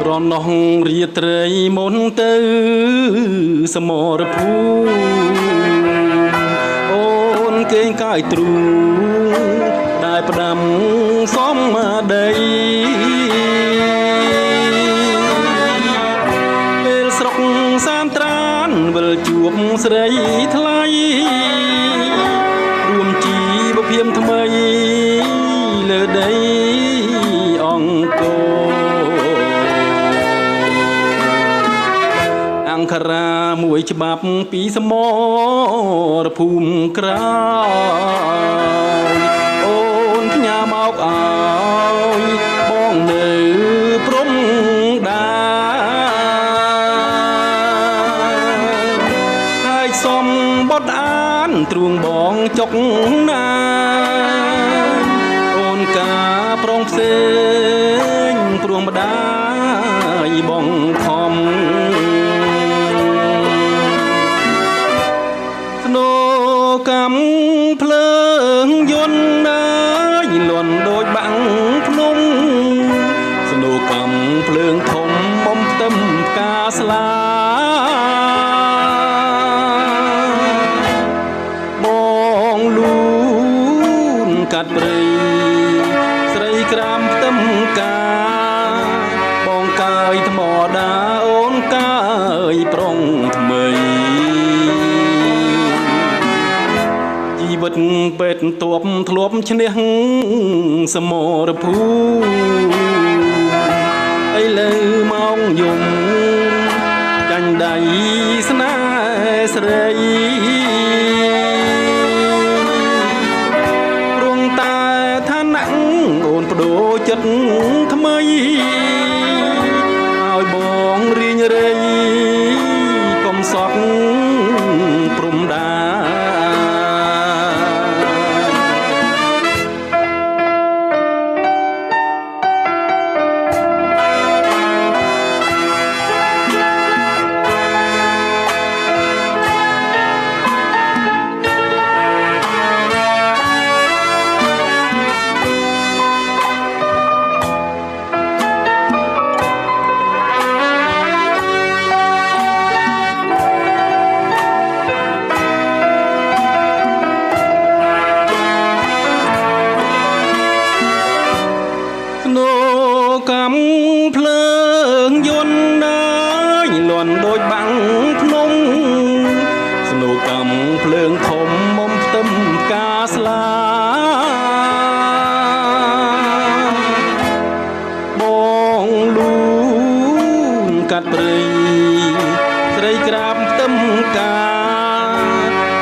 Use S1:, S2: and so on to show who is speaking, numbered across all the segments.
S1: រណោះរាត្រីមុនទៅសមរភូមិអូនគេងកាយទ្រូងដែលផ្ដាំសំមាដីពេលស្រុកសានត្រានវិលជួបស្រីថ្លៃរួមជីវភាពថ្មីលើដីអង្គអង្គរាមួយច្បាប់ពីសមរភូមិក្រៅអូនផ្ញើមកឲ្យបងនៅព្រំដាហើយសំបុតអានទ្រូងបងចុកណាអូនកាប្រងផ្សេងព្រោះម្ដាយបងខំស្នូកម្មភ្លើងយន្តណាយលន់ដូចបាំងភ្នំស្នូកម្មភ្លើងធំបំផ្ទឹមផ្កាស្លាបងលូនកាត់ព្រៃស្រីក្រាមផ្ទឹមកាបងកាយថ្មដាអូនកាយប្រុងថ្មីជីវិតពេទ្យទប់ធ្លាប់ឈ្នះសមរភូមិឥឡូវមកយំចាញ់ដៃស្នេហ៍ស្រីរងតែឋានៈអូនបដូរចិត្តថ្មីឲ្យបងរៀងរៃកុំសត់ព្រំដាកម្មភ្លើងយន្តណាយលន់ដូចបាំងភ្នំស្នូកម្មភ្លើងធំមុំផ្ទឹមផ្កាស្លាបងលូនកាត់ព្រៃស្រីក្រាបផ្ទឹមកា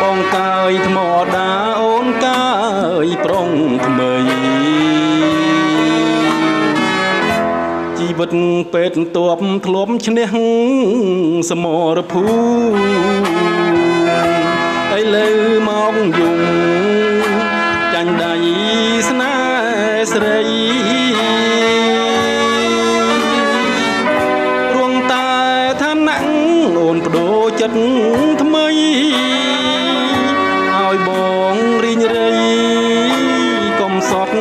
S1: បងកាយថ្មដាអូនកាយប្រុងថ្មីជីវិតពេទ្យទប់ធ្លាប់ឈ្នះសមរភូមិឥឡូវមកយំចាញ់ដៃស្នេហ៍ស្រីរងតែឋានៈអូនបដូរចិត្តថ្មីឲ្យបងរីងរៃកុំសត់